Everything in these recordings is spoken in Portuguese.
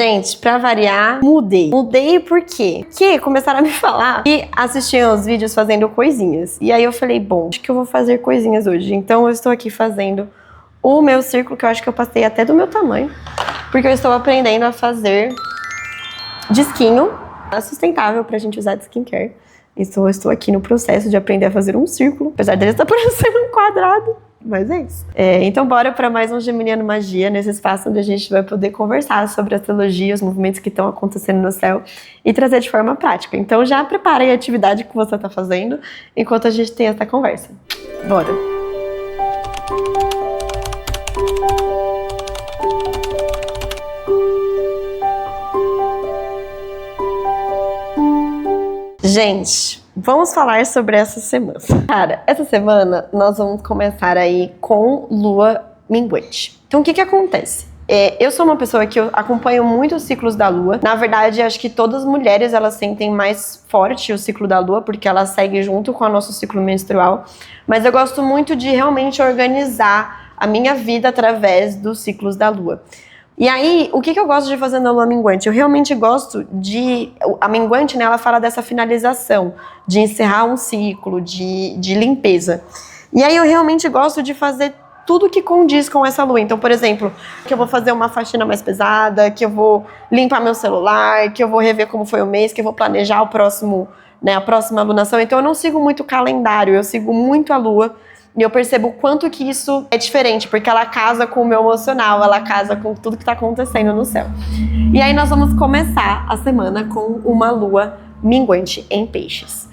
Gente, pra variar, mudei. Mudei por quê? Porque começaram a me falar que assistiam os vídeos fazendo coisinhas. E aí eu falei, bom, acho que eu vou fazer coisinhas hoje. Então eu estou aqui fazendo o meu círculo, que eu acho que eu passei até do meu tamanho. Porque eu estou aprendendo a fazer disquinho sustentável pra gente usar de skincare. Então eu estou aqui no processo de aprender a fazer um círculo. Apesar dele estar parecendo um quadrado. Mas é isso. Então bora para mais um Geminiano Magia, nesse espaço onde a gente vai poder conversar sobre a astrologia, os movimentos que estão acontecendo no céu e trazer de forma prática. Então já prepara aí a atividade que você está fazendo enquanto a gente tem essa conversa. Bora! Gente, vamos falar sobre essa semana. Cara, essa semana nós vamos começar aí com lua minguante. Então o que acontece? Eu sou uma pessoa que eu acompanho muito os ciclos da lua. Na verdade, acho que todas as mulheres elas sentem mais forte o ciclo da lua, porque ela segue junto com o nosso ciclo menstrual. Mas eu gosto muito de realmente organizar a minha vida através dos ciclos da lua. E aí, o que eu gosto de fazer na lua minguante? Eu realmente gosto de... A minguante, né, ela fala dessa finalização, de encerrar um ciclo, de limpeza. E aí eu realmente gosto de fazer tudo que condiz com essa lua. Então, por exemplo, que eu vou fazer uma faxina mais pesada, que eu vou limpar meu celular, que eu vou rever como foi o mês, que eu vou planejar o próximo, né, a próxima lunação. Então eu não sigo muito o calendário, eu sigo muito a lua. E eu percebo o quanto que isso é diferente, porque ela casa com o meu emocional, ela casa com tudo que tá acontecendo no céu. E aí nós vamos começar a semana com uma lua minguante em peixes.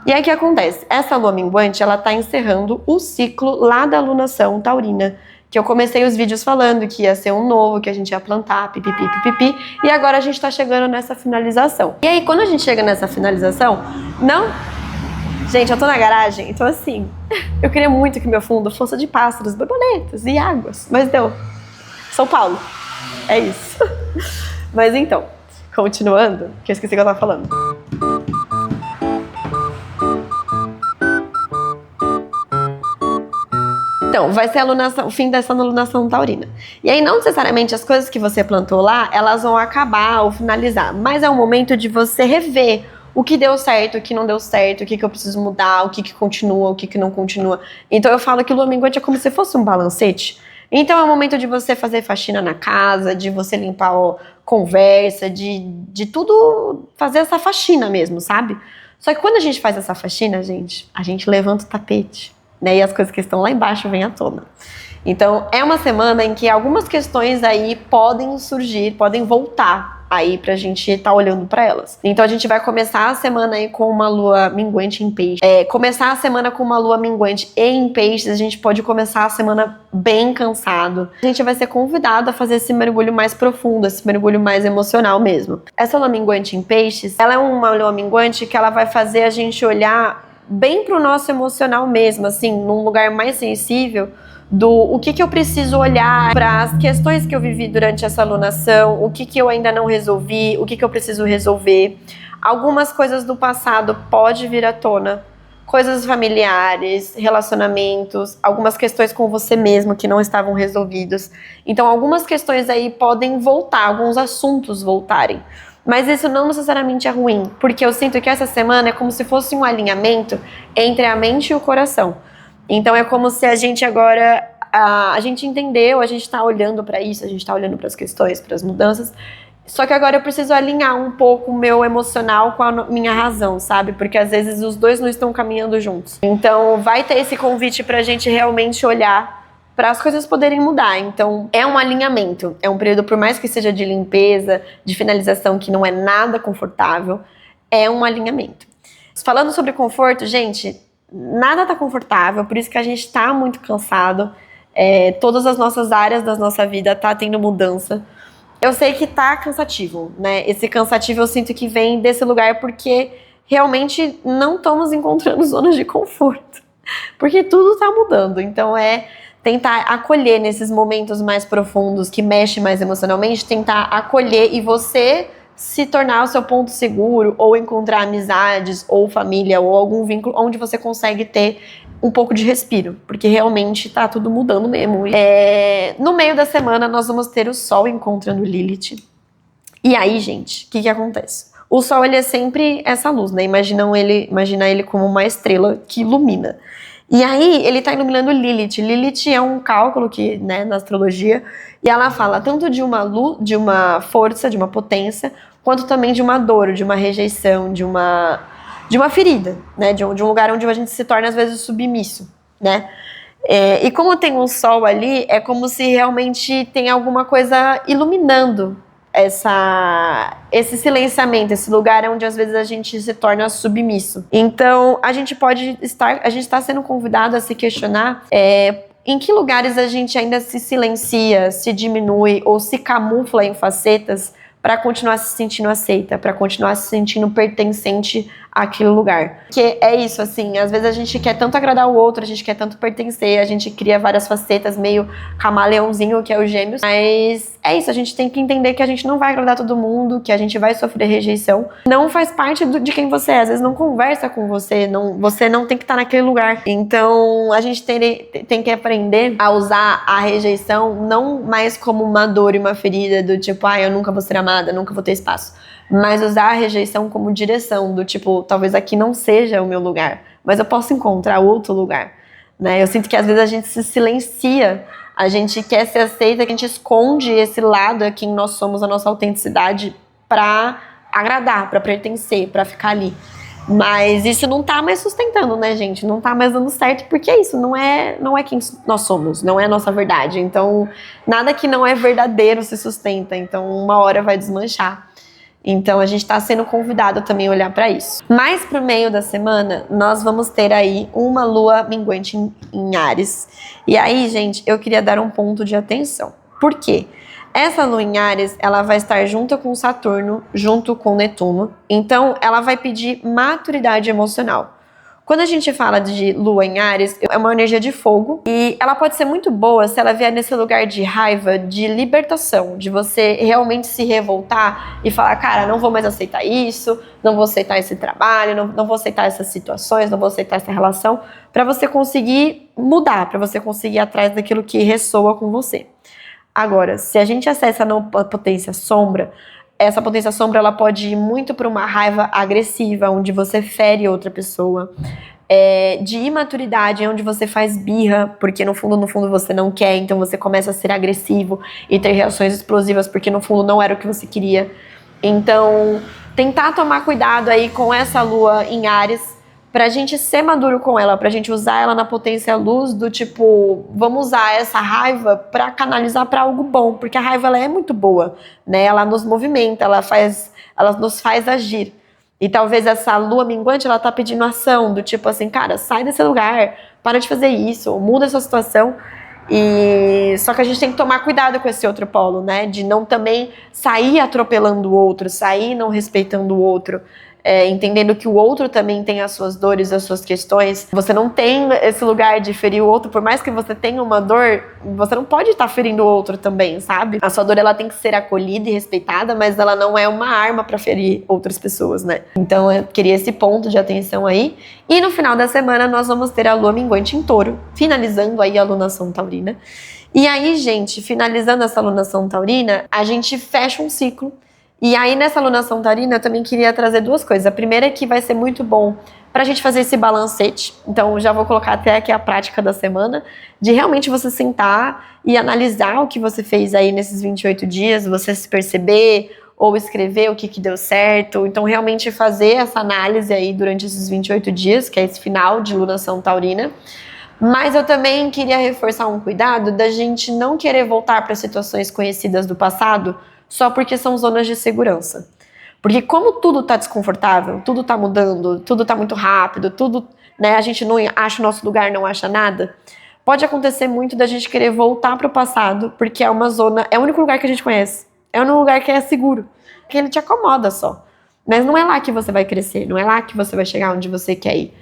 E aí o que acontece? Essa lua minguante, ela tá encerrando o ciclo lá da lunação taurina, que eu comecei os vídeos falando que ia ser um novo, que a gente ia plantar, pipipi, pipipi, e agora a gente tá chegando nessa finalização. E aí quando a gente chega nessa finalização, não... Gente, eu tô na garagem, então assim, eu queria muito que meu fundo fosse de pássaros, borboletas e águas, mas deu. São Paulo, é isso. Mas então, continuando, que eu esqueci o que eu tava falando. Então, vai ser o fim dessa lunação taurina. E aí, não necessariamente as coisas que você plantou lá, elas vão acabar ou finalizar, mas é um momento de você rever o que deu certo, o que não deu certo, o que eu preciso mudar, o que continua, o que não continua. Então eu falo que lua minguante é como se fosse um balancete. Então é o momento de você fazer faxina na casa, de você limpar conversa, de tudo, fazer essa faxina mesmo, sabe? Só que quando a gente faz essa faxina, a gente levanta o tapete, né? E as coisas que estão lá embaixo vêm à tona. Então é uma semana em que algumas questões aí podem surgir, podem voltar aí pra gente estar olhando pra elas. Então a gente vai começar a semana aí com uma lua minguante em peixes. Começar a semana com uma lua minguante em peixes, a gente pode começar a semana bem cansado. A gente vai ser convidado a fazer esse mergulho mais profundo, esse mergulho mais emocional mesmo. Essa lua minguante em peixes, ela é uma lua minguante que ela vai fazer a gente olhar bem pro nosso emocional mesmo, assim, num lugar mais sensível, o que eu preciso olhar para as questões que eu vivi durante essa lunação, o que eu ainda não resolvi, o que eu preciso resolver. Algumas coisas do passado pode vir à tona, coisas familiares, relacionamentos, algumas questões com você mesmo que não estavam resolvidos. Então algumas questões aí podem voltar, alguns assuntos voltarem. Mas isso não necessariamente é ruim, porque eu sinto que essa semana é como se fosse um alinhamento entre a mente e o coração. Então é como se a gente agora, a gente entendeu, a gente tá olhando para isso, a gente tá olhando para as questões, para as mudanças, só que agora eu preciso alinhar um pouco o meu emocional com a minha razão, sabe? Porque às vezes os dois não estão caminhando juntos. Então vai ter esse convite pra gente realmente olhar para as coisas poderem mudar. Então é um alinhamento, é um período, por mais que seja de limpeza, de finalização, que não é nada confortável, é um alinhamento. Falando sobre conforto, gente, nada tá confortável, por isso que a gente tá muito cansado. Todas as nossas áreas da nossa vida tá tendo mudança. Eu sei que tá cansativo, né? Esse cansativo eu sinto que vem desse lugar porque realmente não estamos encontrando zonas de conforto. Porque tudo tá mudando, então tentar acolher nesses momentos mais profundos, que mexe mais emocionalmente, tentar acolher e você se tornar o seu ponto seguro, ou encontrar amizades, ou família, ou algum vínculo onde você consegue ter um pouco de respiro, porque realmente tá tudo mudando mesmo. No meio da semana nós vamos ter o Sol encontrando Lilith, E aí, gente, o que acontece? O Sol, ele é sempre essa luz, né? Imagina ele como uma estrela que ilumina. E aí, ele tá iluminando Lilith. Lilith é um cálculo que, né, na astrologia, e ela fala tanto de uma luz, de uma força, de uma potência, quanto também de uma dor, de uma rejeição, de uma ferida, né? De um lugar onde a gente se torna, às vezes, submisso, né? E como tem um sol ali, é como se realmente tem alguma coisa iluminando esse silenciamento, esse lugar onde às vezes a gente se torna submisso. Então, a gente está sendo convidado a se questionar em que lugares a gente ainda se silencia, se diminui ou se camufla em facetas para continuar se sentindo aceita, para continuar se sentindo pertencente àquele lugar. Porque é isso, assim, às vezes a gente quer tanto agradar o outro, a gente quer tanto pertencer, a gente cria várias facetas, meio camaleãozinho, que é o Gêmeos. Mas é isso, a gente tem que entender que a gente não vai agradar todo mundo, que a gente vai sofrer rejeição. Não faz parte de quem você é, às vezes não conversa com você, você não tem que estar naquele lugar. Então, a gente tem que aprender a usar a rejeição não mais como uma dor e uma ferida, do tipo, eu nunca vou ser amada, nunca vou ter espaço. Mas usar a rejeição como direção, do tipo, talvez aqui não seja o meu lugar, mas eu posso encontrar outro lugar, né? Eu sinto que às vezes a gente se silencia, a gente quer ser aceita, a gente esconde esse lado a quem nós somos, a nossa autenticidade, pra agradar, pra pertencer, pra ficar ali. Mas isso não tá mais sustentando, né, gente? Não tá mais dando certo, porque é isso, não é quem nós somos, não é a nossa verdade. Então, nada que não é verdadeiro se sustenta, então uma hora vai desmanchar. Então, a gente está sendo convidado também a olhar para isso. Mais pro meio da semana, nós vamos ter aí uma lua minguante em Áries. E aí, gente, eu queria dar um ponto de atenção. Por quê? Essa lua em Áries, ela vai estar junto com Saturno, junto com Netuno. Então, ela vai pedir maturidade emocional. Quando a gente fala de lua em Áries, é uma energia de fogo e ela pode ser muito boa se ela vier nesse lugar de raiva, de libertação, de você realmente se revoltar e falar, cara, não vou mais aceitar isso, não vou aceitar esse trabalho, não vou aceitar essas situações, não vou aceitar essa relação, para você conseguir mudar, para você conseguir ir atrás daquilo que ressoa com você. Agora, se a gente acessa a potência sombra, essa potência sombra ela pode ir muito para uma raiva agressiva, onde você fere outra pessoa, de imaturidade, onde você faz birra, porque no fundo você não quer, então você começa a ser agressivo e ter reações explosivas, porque no fundo não era o que você queria. Então, tentar tomar cuidado aí com essa lua em Áries, pra gente ser maduro com ela, pra gente usar ela na potência luz do tipo, vamos usar essa raiva pra canalizar pra algo bom, porque a raiva ela é muito boa, né? Ela nos movimenta, ela nos faz agir. E talvez essa lua minguante, ela tá pedindo ação, do tipo assim, cara, sai desse lugar, para de fazer isso, muda essa situação. E só que a gente tem que tomar cuidado com esse outro polo, né? De não também sair atropelando o outro, sair não respeitando o outro. Entendendo que o outro também tem as suas dores, as suas questões. Você não tem esse lugar de ferir o outro, por mais que você tenha uma dor, você não pode estar ferindo o outro também, sabe? A sua dor, ela tem que ser acolhida e respeitada, mas ela não é uma arma para ferir outras pessoas, né? Então eu queria esse ponto de atenção aí. E no final da semana nós vamos ter a lua minguante em Touro, finalizando aí a alunação taurina. E aí, gente, finalizando essa alunação taurina, a gente fecha um ciclo. E aí, nessa alunação taurina, eu também queria trazer duas coisas. A primeira é que vai ser muito bom pra gente fazer esse balancete. Então, já vou colocar até aqui a prática da semana, de realmente você sentar e analisar o que você fez aí nesses 28 dias, você se perceber, ou escrever o que deu certo. Então, realmente fazer essa análise aí durante esses 28 dias, que é esse final de alunação taurina. Mas eu também queria reforçar um cuidado da gente não querer voltar para situações conhecidas do passado, só porque são zonas de segurança. Porque como tudo tá desconfortável, tudo tá mudando, tudo tá muito rápido, tudo, né, a gente não acha o nosso lugar, não acha nada, pode acontecer muito da gente querer voltar pro passado, porque é uma zona, é o único lugar que a gente conhece, é o único lugar que é seguro, que ele te acomoda só. Mas não é lá que você vai crescer, não é lá que você vai chegar onde você quer ir.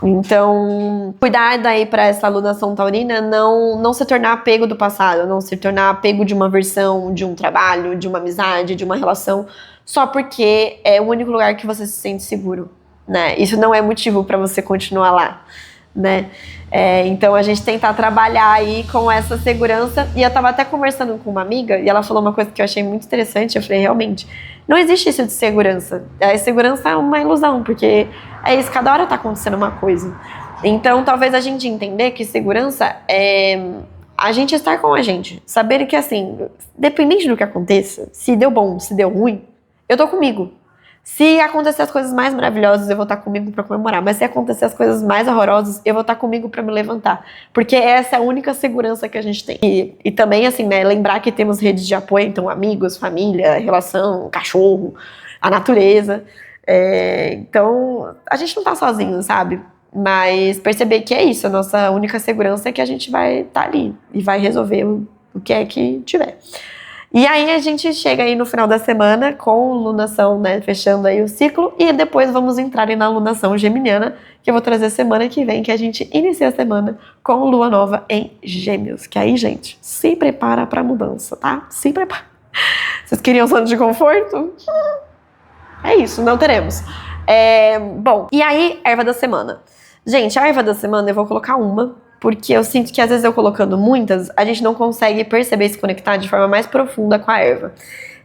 Então, cuidado aí para essa alunação taurina não se tornar apego do passado, não se tornar apego de uma versão, de um trabalho, de uma amizade, de uma relação, só porque é o único lugar que você se sente seguro, né? Isso não é motivo para você continuar lá, né? Então a gente tentar trabalhar aí com essa segurança. E eu tava até conversando com uma amiga e ela falou uma coisa que eu achei muito interessante. Eu falei, realmente, não existe isso de segurança. A segurança é uma ilusão, porque é isso, cada hora tá acontecendo uma coisa. Então talvez a gente entender que segurança é a gente estar com a gente. Saber que assim, dependente do que aconteça, se deu bom, se deu ruim, eu tô comigo. Se acontecer as coisas mais maravilhosas, eu vou estar comigo para comemorar. Mas se acontecer as coisas mais horrorosas, eu vou estar comigo para me levantar. Porque essa é a única segurança que a gente tem. E também, assim, né, lembrar que temos redes de apoio, então amigos, família, relação, cachorro, a natureza. Então, a gente não tá sozinho, sabe? Mas perceber que é isso, a nossa única segurança é que a gente vai estar ali e vai resolver o que é que tiver. E aí a gente chega aí no final da semana com lunação, né, fechando aí o ciclo, e depois vamos entrar aí na lunação geminiana, que eu vou trazer semana que vem, que a gente inicia a semana com lua nova em Gêmeos, que aí, gente, se prepara pra mudança, tá? Se prepara. Vocês queriam zona de conforto? É isso, não teremos. Bom, e aí, erva da semana. Gente, a erva da semana eu vou colocar uma, porque eu sinto que às vezes eu colocando muitas, a gente não consegue perceber e se conectar de forma mais profunda com a erva.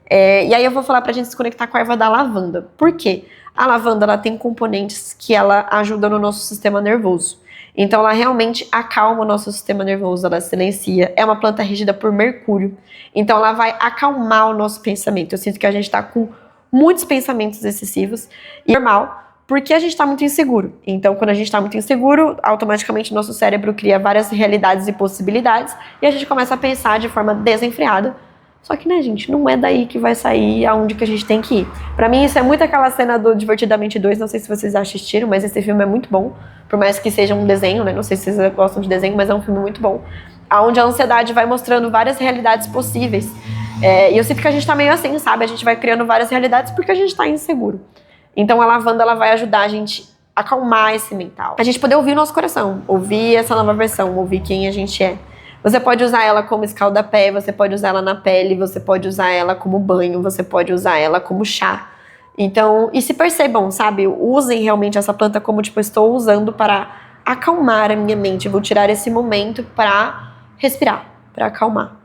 E aí eu vou falar pra gente se conectar com a erva da lavanda. Por quê? A lavanda, ela tem componentes que ela ajuda no nosso sistema nervoso. Então ela realmente acalma o nosso sistema nervoso, ela silencia. É uma planta regida por Mercúrio. Então ela vai acalmar o nosso pensamento. Eu sinto que a gente tá com muitos pensamentos excessivos. E normal, porque a gente está muito inseguro. Então, quando a gente está muito inseguro, automaticamente nosso cérebro cria várias realidades e possibilidades e a gente começa a pensar de forma desenfreada. Só que, né, gente, não é daí que vai sair aonde que a gente tem que ir. Pra mim, isso é muito aquela cena do Divertidamente 2, não sei se vocês assistiram, mas esse filme é muito bom. Por mais que seja um desenho, né, não sei se vocês gostam de desenho, mas é um filme muito bom. Onde a ansiedade vai mostrando várias realidades possíveis. E eu sinto que a gente tá meio assim, sabe? A gente vai criando várias realidades porque a gente tá inseguro. Então a lavanda, ela vai ajudar a gente a acalmar esse mental. A gente poder ouvir o nosso coração, ouvir essa nova versão, ouvir quem a gente é. Você pode usar ela como escaldapé, você pode usar ela na pele, você pode usar ela como banho, você pode usar ela como chá. Então, e se percebam, sabe? Usem realmente essa planta como, tipo, estou usando para acalmar a minha mente. Vou tirar esse momento para respirar, para acalmar.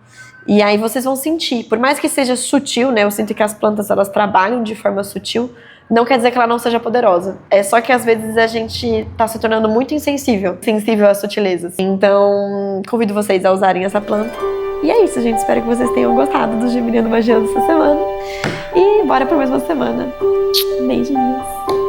E aí vocês vão sentir, por mais que seja sutil, né? Eu sinto que as plantas, elas trabalham de forma sutil, não quer dizer que ela não seja poderosa. É só que às vezes a gente tá se tornando muito sensível às sutilezas. Então, convido vocês a usarem essa planta. E é isso, gente. Espero que vocês tenham gostado do Geminiano Magiano dessa semana. E bora pra mais uma semana. Beijinhos.